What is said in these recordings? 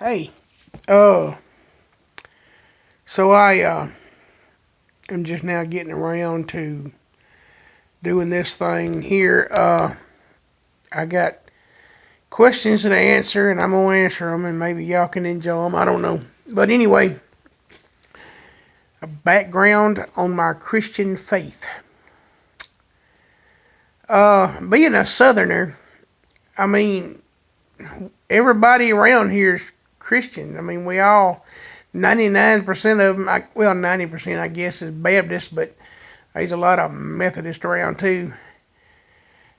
Hey, uh, so I am just now getting around to doing this thing here. I got questions to answer, and I'm gonna answer them, and maybe y'all can enjoy them. I don't know, but anyway, a background on my Christian faith. Being a Southerner, I mean, everybody around here is Christian. I mean, we all 99% of them, well, 90% I guess is Baptist, but there's a lot of Methodists around too.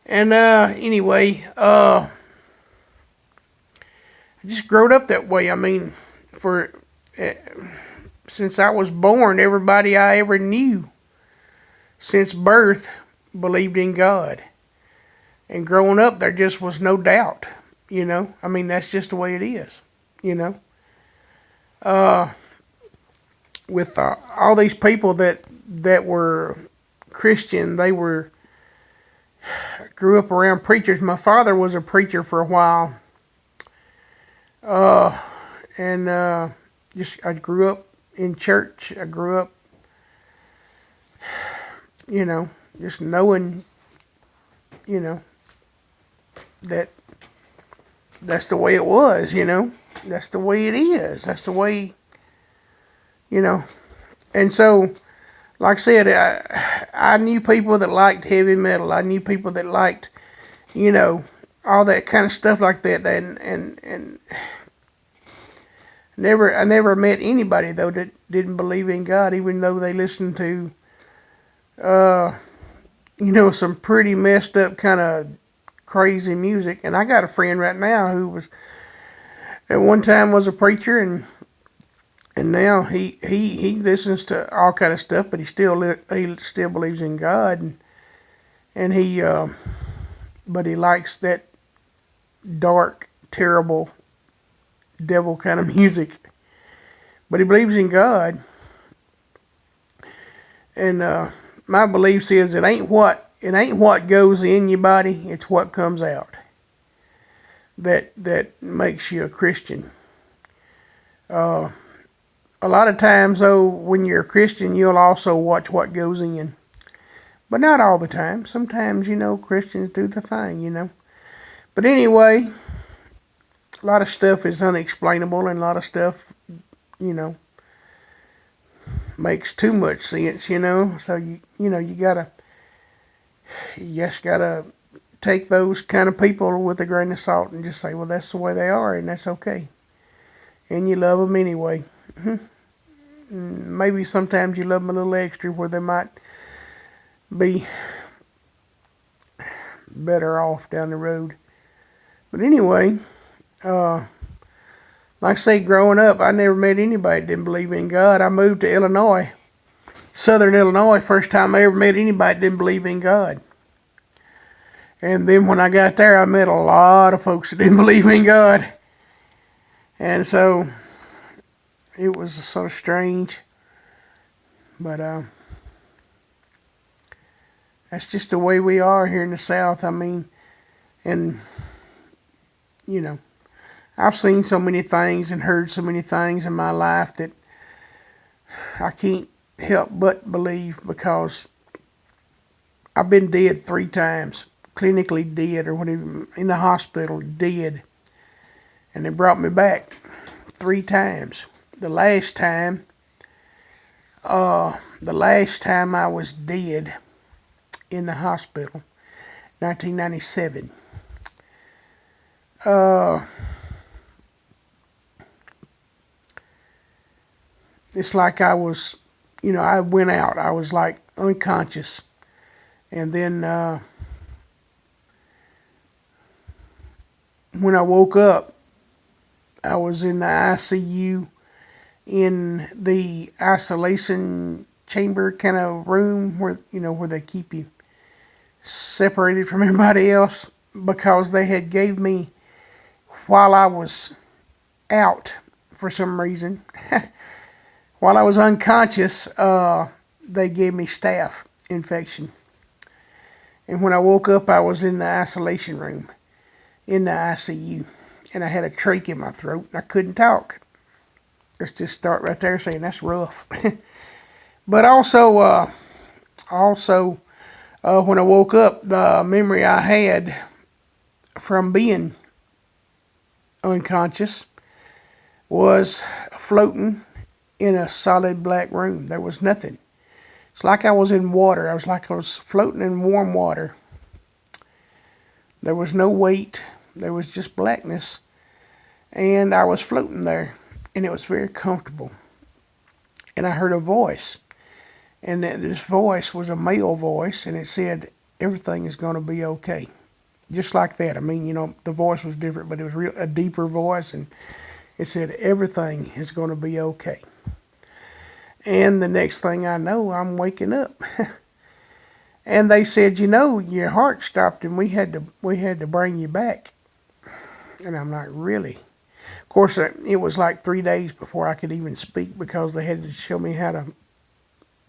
And anyway, I just growed up that way. I mean, for uh, since I was born, everybody I ever knew since birth believed in God. And growing up, there just was no doubt. I mean, that's just the way it is. You know, uh, with all these people that were Christian, they were grew up around preachers. My father was a preacher for a while, uh, and just I grew up in church. I grew up, you know, just knowing, you know, that that's the way it was. That's the way it is. That's the way, you know. And so, like I said, I knew people that liked heavy metal. I knew people that liked, you know, all that kind of stuff like that. And I never met anybody though that didn't believe in God, even though they listened to, uh, some pretty messed up kind of crazy music. And I got a friend right now who was at one time was a preacher, and now he listens to all kind of stuff, but he still believes in God, and he but he likes that dark, terrible, devil kind of music. But he believes in God, and my belief is it ain't what goes in your body, it's what comes out that makes you a Christian. Uh, a lot of times, though, when you're a Christian, you'll also watch what goes in. But not all the time. Sometimes, Christians do the thing. But anyway, a lot of stuff is unexplainable, and a lot of stuff, you know, makes too much sense. So you just gotta take those kind of people with a grain of salt and just say, well, that's the way they are, and that's okay. And you love them anyway. Maybe sometimes you love them a little extra where they might be better off down the road. But anyway, like I say, growing up, I never met anybody that didn't believe in God. I moved to Illinois, Southern Illinois, first time I ever met anybody that didn't believe in God. And then when I got there, I met a lot of folks that didn't believe in God. And so it was sort of strange. But that's just the way we are here in the South. I mean, and, I've seen so many things and heard so many things in my life that I can't help but believe, because I've been dead 3 times, clinically dead, or whatever, in the hospital, dead. And they brought me back 3 times. The last time I was dead in the hospital, 1997. It's like I was, I went out. I was like unconscious. And then when I woke up, I was in the ICU, in the isolation chamber kind of room where they keep you separated from everybody else, because they had gave me, while I was out for some reason, while I was unconscious, they gave me staph infection. And when I woke up, I was in the isolation room, in the ICU. and I had a trach in my throat, and I couldn't talk. Let's just start right there saying that's rough. But also, when I woke up, the memory I had from being unconscious was floating in a solid black room. There was nothing. It's like I was in water. I was floating in warm water. There was no weight. There was just blackness. And I was floating there. And it was very comfortable. And I heard a voice. And this voice was a male voice. And it said, everything is going to be okay. Just like that. I mean, you know, the voice was different, but it was a deeper voice. And it said, everything is going to be okay. And the next thing I know, I'm waking up. And they said, you know, your heart stopped and we had to bring you back. And I'm like, really? Of course, it was like 3 days before I could even speak because they had to show me how to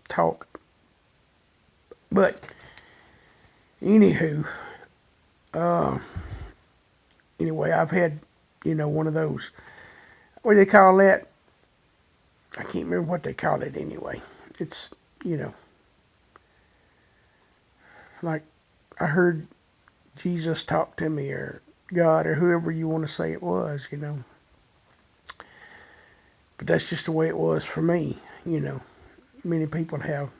talk. But anywho, anyway, I've had, you know, one of those, what do they call that? I can't remember what they call it anyway. It's, you know, like I heard Jesus talk to me, or God, or whoever you want to say it was, you know. But that's just the way it was for me, you know. Many people have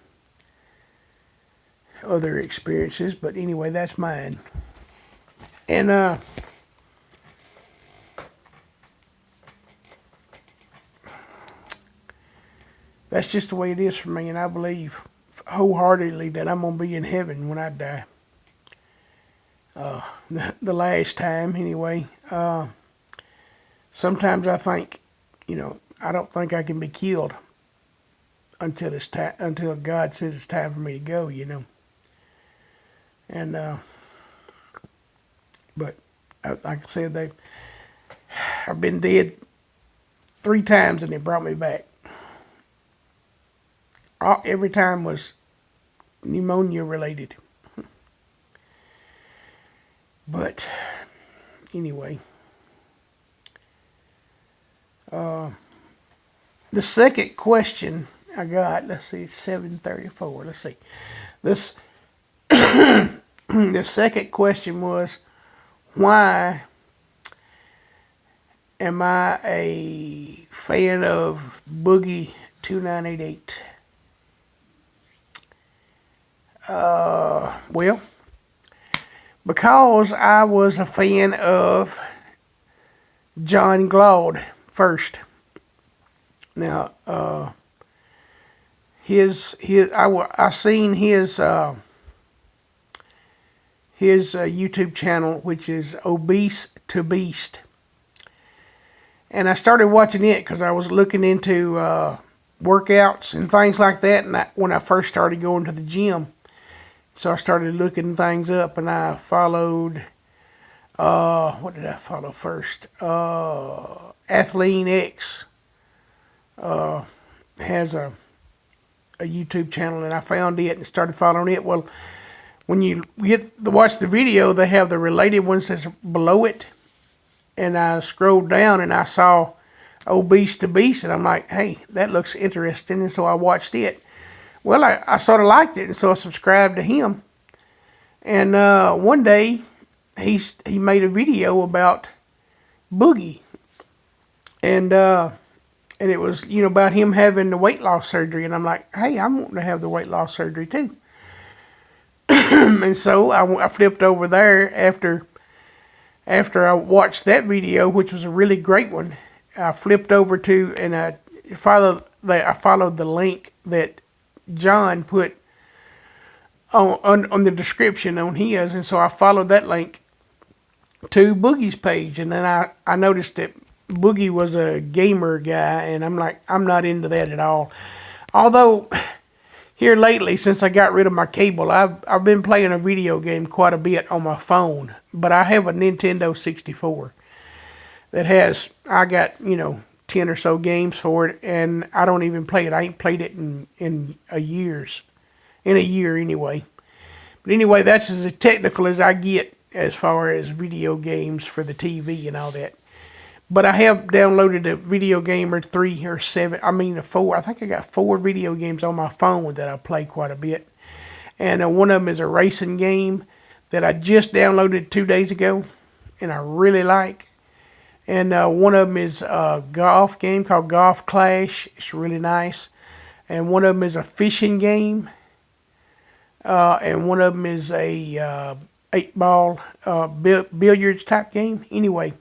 other experiences, but anyway, that's mine. And that's just the way it is for me, and I believe wholeheartedly that I'm going to be in heaven when I die. The last time, anyway. Sometimes I think, you know, I don't think I can be killed until God says it's time for me to go, you know. And but like I said, I've been dead 3 times and they brought me back. Every time was pneumonia related. But anyway, the second question I got, let's see, 7:34. Let's see. This the second question was, why am I a fan of Boogie2988? Well, because I was a fan of John Glaud first. Now, I seen his YouTube channel, which is Obese to Beast, and I started watching it because I was looking into workouts and things like that. And when I first started going to the gym, so I started looking things up, and I followed. What did I follow first? Athlean X has a YouTube channel, and I found it and started following it. Well, when you get to watch the video, they have the related ones that's below it, and I scrolled down and I saw Obese to Beast, and I'm like, hey, that looks interesting, and so I watched it. Well, I sort of liked it, and so I subscribed to him. And one day, he made a video about Boogie, and it was, you know, about him having the weight loss surgery, and I'm like, hey, I'm wanting to have the weight loss surgery too. And so I flipped over there after I watched that video, which was a really great one. I flipped over to, and I followed the link that John put on the description on his, and so I followed that link to Boogie's page, and then I noticed that Boogie was a gamer guy, and I'm like, I'm not into that at all. Although here lately, since I got rid of my cable, I've been playing a video game quite a bit on my phone, but I have a Nintendo 64 that has, I got, you know, 10 or so games for it, and I don't even play it. I ain't played it in a year anyway. But anyway, that's as technical as I get as far as video games for the TV and all that. But I have downloaded a video game or 3 or 7. I mean, a 4. I think I got 4 video games on my phone that I play quite a bit. And one of them is a racing game that I just downloaded 2 days ago, and I really like. And one of them is a golf game called Golf Clash. It's really nice. And one of them is a fishing game. And one of them is a 8-ball billiards type game. Anyway,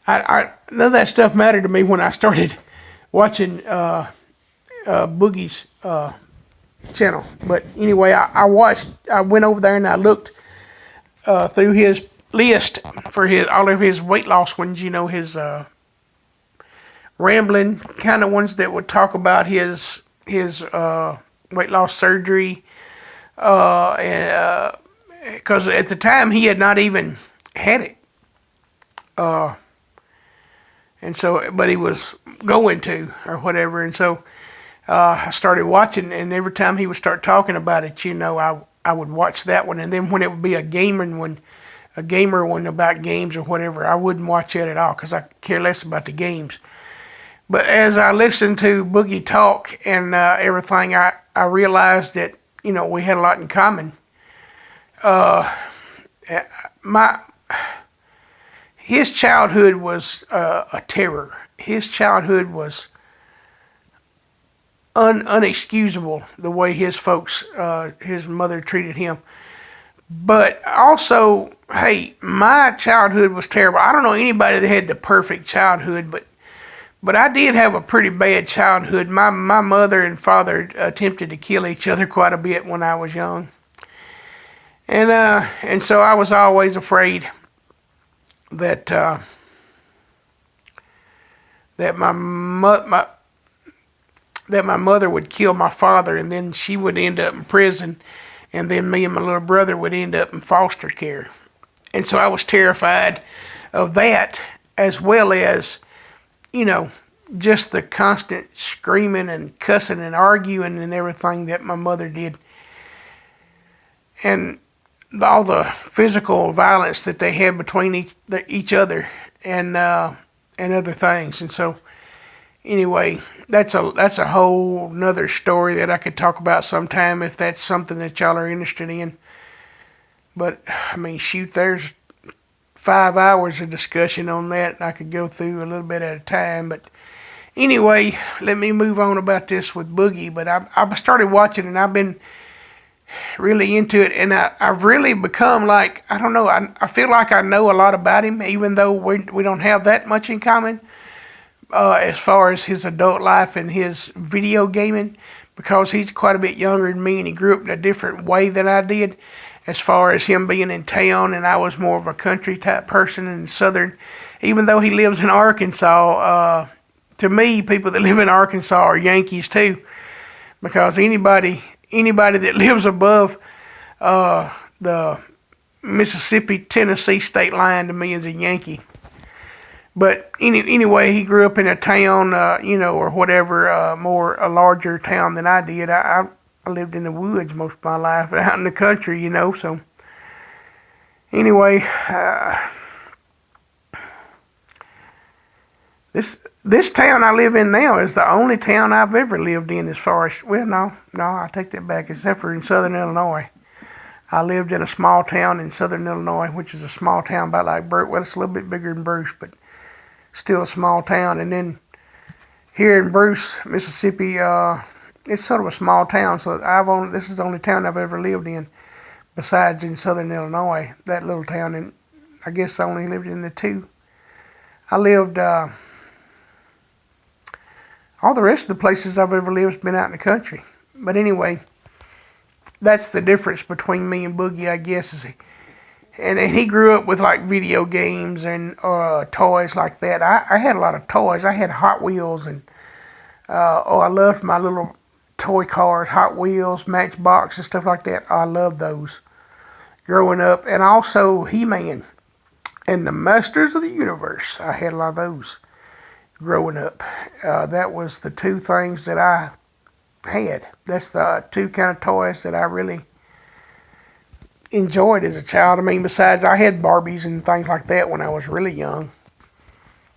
none of that stuff mattered to me when I started watching Boogie's channel. But anyway, I went over there and I looked through his list for all of his weight loss ones, his rambling kind of ones that would talk about his weight loss surgery, and because at the time he had not even had it, and so, but he was going to or whatever, and so I started watching, and every time he would start talking about it, I would watch that one, and then when it would be a gamer one about games or whatever, I wouldn't watch it at all because I care less about the games. But as I listened to Boogie talk and everything, I realized that we had a lot in common. His childhood was a terror. His childhood was unexcusable, the way his folks, his mother treated him. But also, hey, my childhood was terrible. I don't know anybody that had the perfect childhood, but I did have a pretty bad childhood. My mother and father attempted to kill each other quite a bit when I was young. And so I was always afraid that my mother would kill my father, and then she would end up in prison, and then me and my little brother would end up in foster care. And so I was terrified of that, as well as, just the constant screaming and cussing and arguing and everything that my mother did. And all the physical violence that they had between each other and other things. And so, anyway, that's a whole nother story that I could talk about sometime if that's something that y'all are interested in. But I mean, shoot, there's 5 hours of discussion on that, and I could go through a little bit at a time. But anyway, let me move on about this with Boogie. But I started watching, and I've been really into it, and I've really become like, I don't know, I feel like I know a lot about him, even though we don't have that much in common as far as his adult life and his video gaming, because he's quite a bit younger than me, and he grew up in a different way than I did, as far as him being in town, and I was more of a country type person in southern, even though he lives in Arkansas. To me, people that live in Arkansas are Yankees too, because anybody that lives above the Mississippi-Tennessee state line to me is a Yankee. But anyway, he grew up in a town, or whatever, a larger town than I did. I lived in the woods most of my life, out in the country, so. Anyway, this town I live in now is the only town I've ever lived in as far as, well, no, I take that back, except for in southern Illinois. I lived in a small town in southern Illinois, which is a small town about like Bruce. Well, it's a little bit bigger than Bruce, but still a small town. And then here in Bruce, Mississippi, it's sort of a small town, so this is the only town I've ever lived in, besides in southern Illinois, that little town, and I guess I only lived in the 2. I lived, all the rest of the places I've ever lived has been out in the country. But anyway, that's the difference between me and Boogie, I guess. And he grew up with like video games and toys like that. I had a lot of toys. I had Hot Wheels, and I loved my little toy cars, Hot Wheels, Matchbox, and stuff like that. I loved those growing up. And also He-Man and the Masters of the Universe. I had a lot of those growing up. That was the 2 things that I had. That's the 2 kind of toys that I really enjoyed as a child. I mean, besides, I had Barbies and things like that when I was really young.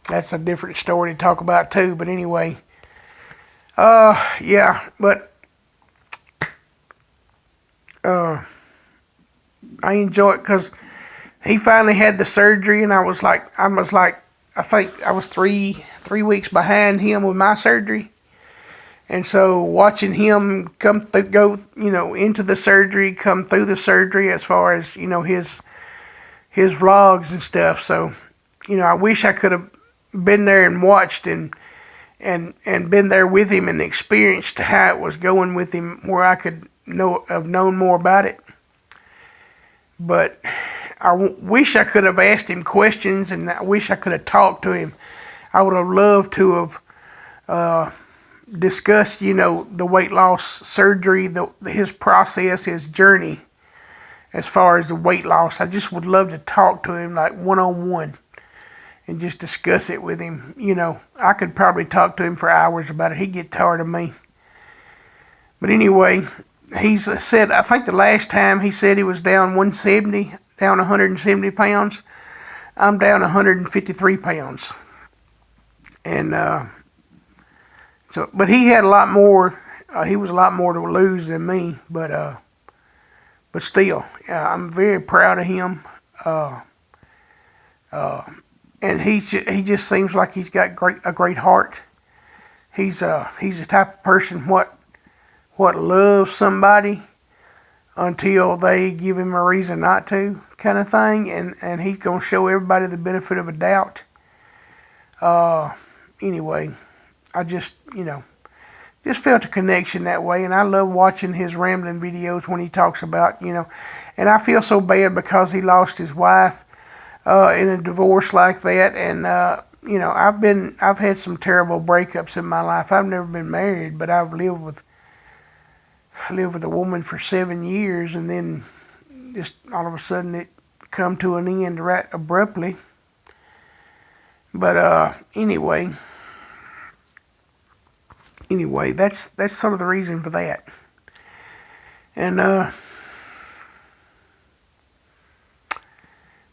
That's a different story to talk about too. But anyway, yeah. But I enjoy it because he finally had the surgery, and I was like, I think I was three weeks behind him with my surgery. And so watching him come through, go, into the surgery, come through the surgery, as far as his vlogs and stuff. So, I wish I could have been there and watched and been there with him and experienced how it was going with him, where I could have known more about it. But I wish I could have asked him questions, and I wish I could have talked to him. I would have loved to have discussed, the weight loss surgery, his process, his journey, as far as the weight loss. I just would love to talk to him like one-on-one and just discuss it with him. I could probably talk to him for hours about it. He'd get tired of me. But anyway, he's said, I think the last time he said he was down 170, down 170 pounds. I'm down 153 pounds. And but he had a lot more. He was a lot more to lose than me. But still, I'm very proud of him. And he just seems like he's got a great heart. He's the type of person what loves somebody until they give him a reason not to, kind of thing. And he's gonna show everybody the benefit of a doubt. Anyway, I just felt a connection that way, and I love watching his rambling videos when he talks about, and I feel so bad because he lost his wife in a divorce like that, and I've had some terrible breakups in my life. I've never been married, but I've lived with a woman for 7 years, and then just all of a sudden it come to an end right abruptly. But anyway, that's sort of the reason for that. And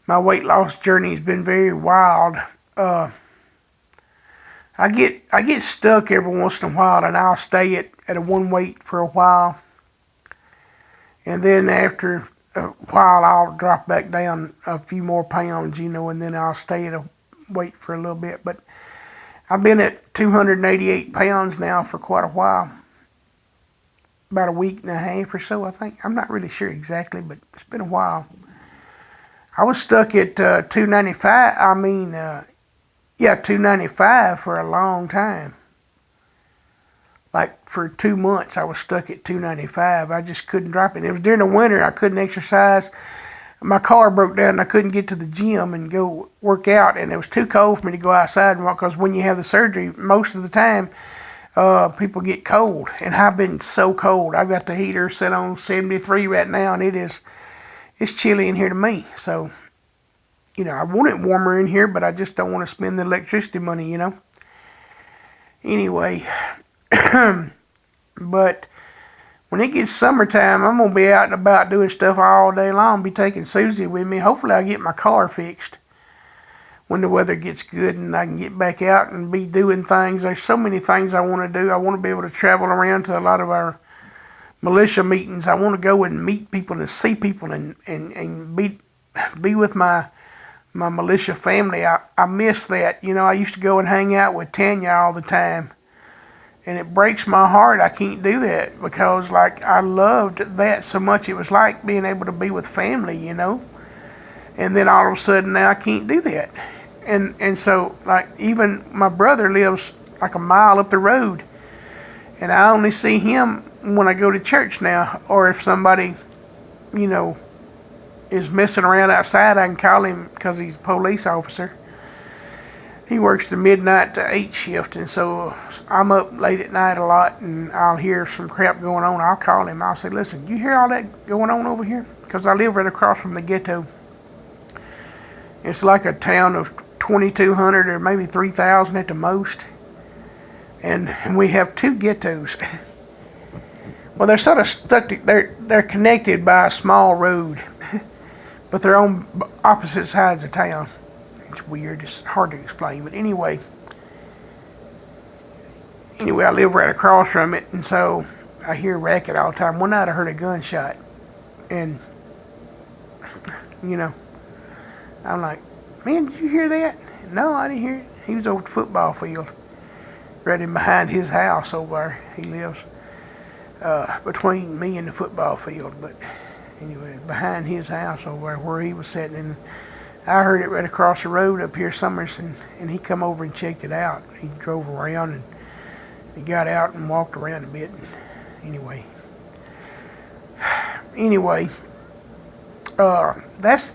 my weight loss journey has been very wild. I get stuck every once in a while, and I'll stay at a one weight for a while, and then after a while I'll drop back down a few more pounds, and then I'll stay at a weight for a little bit. But I've been at 288 pounds now for quite a while, about a week and a half or so, I think. I'm not really sure exactly, but it's been a while. I was stuck at 295. 295 for a long time. Like for 2 months, I was stuck at 295. I just couldn't drop it. It was during the winter. I couldn't exercise. My car broke down, and I couldn't get to the gym and go work out. And it was too cold for me to go outside and walk, because when you have the surgery, most of the time, people get cold. And I've been so cold. I've got the heater set on 73 right now, and it's chilly in here to me. So, I want it warmer in here, but I just don't want to spend the electricity money, Anyway, but when it gets summertime, I'm going to be out and about doing stuff all day long. Be taking Susie with me. Hopefully I'll get my car fixed when the weather gets good and I can get back out and be doing things. There's so many things I want to do. I want to be able to travel around to a lot of our militia meetings. I want to go and meet people and see people and be with my militia family. I miss that. I used to go and hang out with Tanya all the time. And it breaks my heart I can't do that, because I loved that so much. It was like being able to be with family, And then all of a sudden now I can't do that. And so even my brother lives like a mile up the road. And I only see him when I go to church now, or if somebody, is messing around outside, I can call him because he's a police officer. He works the midnight to 8 shift, and so I'm up late at night a lot, and I'll hear some crap going on. I'll call him. I'll say, listen, you hear all that going on over here? Because I live right across from the ghetto. It's like a town of 2,200 or maybe 3,000 at the most. And we have 2 ghettos. Well, they're sort of stuck. They're connected by a small road, but they're on opposite sides of town. It's weird. It's hard to explain. But anyway, I live right across from it, and so I hear racket all the time. One night I heard a gunshot, and you know, I'm like, man, did you hear that? No, I didn't hear it. He was over the football field, right in behind his house over there. He lives between me and the football field, but anyway, behind his house over there where he was sitting, and I heard it right across the road up here somewhere, and he come over and checked it out. He drove around, and he got out and walked around a bit. Anyway, that's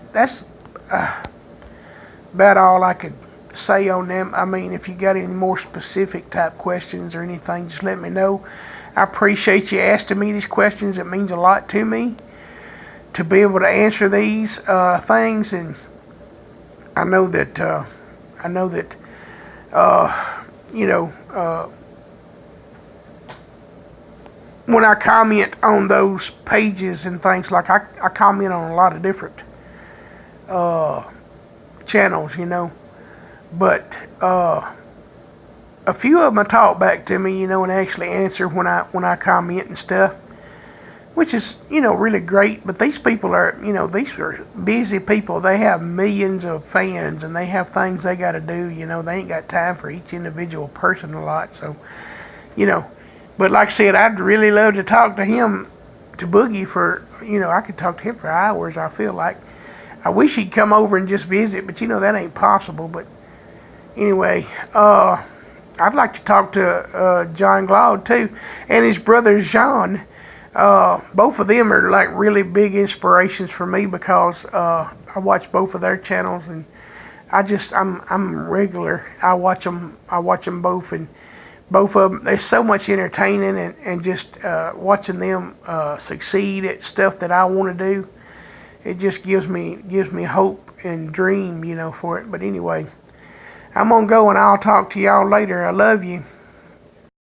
about all I could say on them. I mean, if you got any more specific type questions or anything, just let me know. I appreciate you asking me these questions. It means a lot to me to be able to answer these things, and I know that when I comment on those pages and things, like I comment on a lot of different channels, but a few of them talk back to me, and actually answer when I comment and stuff, which is really great. But these people are these are busy people. They have millions of fans, and they have things they got to do. They ain't got time for each individual person a lot. So but like I said, I'd really love to talk to him, to Boogie, for I could talk to him for hours. I feel like I wish he'd come over and just visit, but that ain't possible. But anyway, I'd like to talk to John Glaud too, and his brother Jean. Both of them are like really big inspirations for me, because I watch both of their channels, and I'm regular. I watch them both, and both of them, there's so much entertaining, and just watching them succeed at stuff that I want to do. It just gives me hope and dream, for it. But anyway, I'm gonna go, and I'll talk to y'all later. I love you.